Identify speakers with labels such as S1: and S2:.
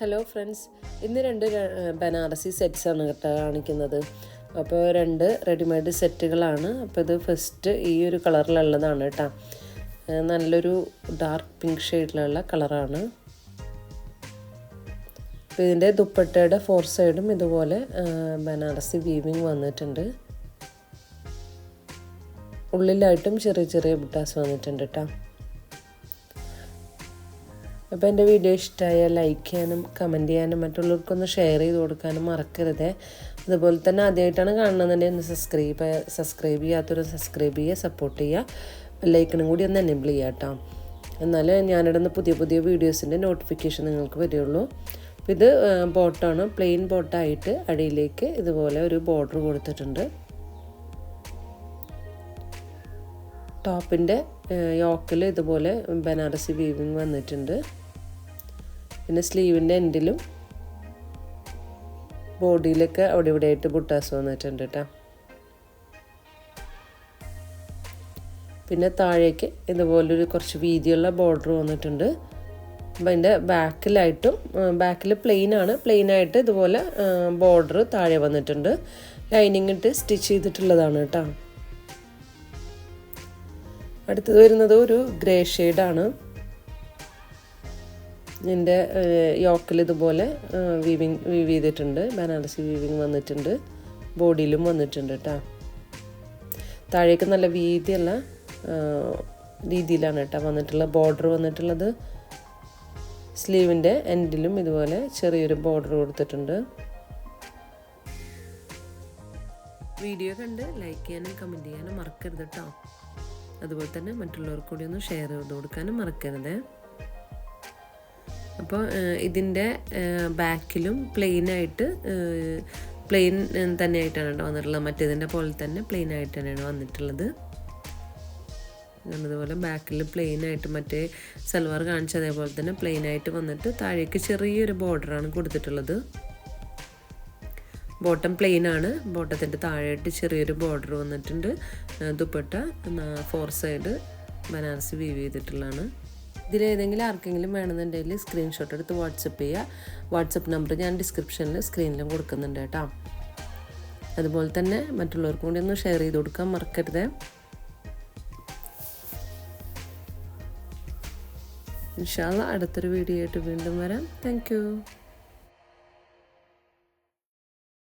S1: Hello friends, ഇന്ന് രണ്ട് ബനാറസി സെറ്റ്സാണ് കാണിക്കുന്നത്. അപ്പോൾ രണ്ട് റെഡിമെയ്ഡ് സെറ്റുകളാണ്. അപ്പോൾ ഇത് ഫസ്റ്റ് ഈ ഒരു കളറിലുള്ളതാണ് കേട്ടോ. നല്ലൊരു ഡാർക്ക് പിങ്ക് ഷെയ്ഡിലുള്ള കളറാണ്. അപ്പോൾ ഇതിൻ്റെ ദുപ്പട്ടയുടെ 4 സൈഡും ഇതുപോലെ ബനാറസി വീവിങ് വന്നിട്ടുണ്ട്. ഉള്ളിലായിട്ടും ചെറിയ ചെറിയ ബുട്ടാസ് വന്നിട്ടുണ്ട് കേട്ടോ. അപ്പോൾ എൻ്റെ വീഡിയോ ഇഷ്ടമായാൽ ലൈക്ക് ചെയ്യാനും കമൻറ്റ് ചെയ്യാനും മറ്റുള്ളവർക്കൊന്ന് ഷെയർ ചെയ്ത് കൊടുക്കാനും മറക്കരുത്. അതുപോലെ തന്നെ ആദ്യമായിട്ടാണ് കാണുന്നതെന്നുണ്ടെങ്കിൽ ഒന്ന് സബ്സ്ക്രൈബ് ചെയ്യാത്തൊരു സബ്സ്ക്രൈബ് ചെയ്യുക, സപ്പോർട്ട് ചെയ്യുക, ബെല്ലൈക്കണും കൂടി ഒന്ന് എനേബിൾ ചെയ്യുക കേട്ടോ. എന്നാലേ ഞാനിടുന്ന പുതിയ പുതിയ വീഡിയോസിൻ്റെ നോട്ടിഫിക്കേഷൻ നിങ്ങൾക്ക് വരികയുള്ളൂ. അപ്പോൾ ഇത് ബോട്ടാണ്, പ്ലെയിൻ ബോട്ടായിട്ട് അടിയിലേക്ക് ഇതുപോലെ ഒരു ബോർഡർ കൊടുത്തിട്ടുണ്ട്. ടോപ്പിൻ്റെ യോക്കിൽ ഇതുപോലെ ബനാറസി വീവിങ് വന്നിട്ടുണ്ട്. പിന്നെ സ്ലീവിൻ്റെ എൻഡിലും ബോഡിയിലൊക്കെ അവിടെ ഇവിടെ ആയിട്ട് ബുട്ടാസ് വന്നിട്ടുണ്ട് കേട്ടോ. പിന്നെ താഴേക്ക് ഇതുപോലൊരു കുറച്ച് വീതിയുള്ള ബോർഡർ വന്നിട്ടുണ്ട്. അപ്പം അതിൻ്റെ ബാക്കിൽ പ്ലെയിനായിട്ട് ഇതുപോലെ ബോർഡർ താഴെ വന്നിട്ടുണ്ട്. ലൈനിങ് ഇട്ട് സ്റ്റിച്ച് ചെയ്തിട്ടുള്ളതാണ് കേട്ടോ. അടുത്തത് വരുന്നത് ഒരു ഗ്രേ ഷെയ്ഡാണ്. ഇതിൻ്റെ യോക്കിൽ ഇതുപോലെ വീവ് ചെയ്തിട്ടുണ്ട്, ബനാറസി വീവിങ് വന്നിട്ടുണ്ട്, ബോഡിയിലും വന്നിട്ടുണ്ട് കേട്ടോ. താഴേക്ക് നല്ല വീതിയുള്ള രീതിയിലാണ് കേട്ടോ ബോർഡർ വന്നിട്ടുള്ളത്. സ്ലീവിൻ്റെ എൻഡിലും ഇതുപോലെ ചെറിയൊരു ബോർഡർ കൊടുത്തിട്ടുണ്ട്. വീഡിയോ കണ്ട് ലൈക്ക് ചെയ്യാനും കമൻറ്റ് ചെയ്യാനും മറക്കരുത് കേട്ടോ. അതുപോലെ തന്നെ മറ്റുള്ളവർക്ക് കൂടി ഒന്ന് ഷെയർ ചെയ്ത് കൊടുക്കാനും മറക്കരുത്. അപ്പോൾ ഇതിൻ്റെ ബാക്കിലും പ്ലെയിൻ തന്നെയായിട്ടാണ് കേട്ടോ വന്നിട്ടുള്ളത്. മറ്റേതിൻ്റെ പോലെ തന്നെ പ്ലെയിൻ ആയിട്ട് തന്നെയാണ് വന്നിട്ടുള്ളത്. അതുപോലെ ബാക്കിൽ പ്ലെയിനായിട്ട് മറ്റേ സൽവാർ കാണിച്ച അതേപോലെ തന്നെ പ്ലെയിനായിട്ട് വന്നിട്ട് താഴേക്ക് ചെറിയൊരു ബോർഡറാണ് കൊടുത്തിട്ടുള്ളത്. ബോട്ടം പ്ലെയിൻ ആണ്, ബോട്ടത്തിൻ്റെ താഴെയായിട്ട് ചെറിയൊരു ബോർഡർ വന്നിട്ടുണ്ട്. ദുപ്പട്ട 4 സൈഡ് ബനാറസി വീവ് ചെയ്തിട്ടുള്ളതാണ്. ഇതിലേതെങ്കിലും ആർക്കെങ്കിലും വേണമെന്നുണ്ടെങ്കിൽ സ്ക്രീൻഷോട്ട് എടുത്ത് വാട്സപ്പ് ചെയ്യുക. വാട്സപ്പ് നമ്പർ ഞാൻ ഡിസ്ക്രിപ്ഷനിൽ സ്ക്രീനിലും കൊടുക്കുന്നുണ്ട് കേട്ടോ. അതുപോലെ തന്നെ മറ്റുള്ളവർക്കും കൂടി ഒന്ന് ഷെയർ ചെയ്ത് കൊടുക്കാൻ മറക്കരുത്. ഇൻഷാ അല്ലാഹ് അടുത്തൊരു വീഡിയോ ആയിട്ട് വീണ്ടും വരാം. Thank you.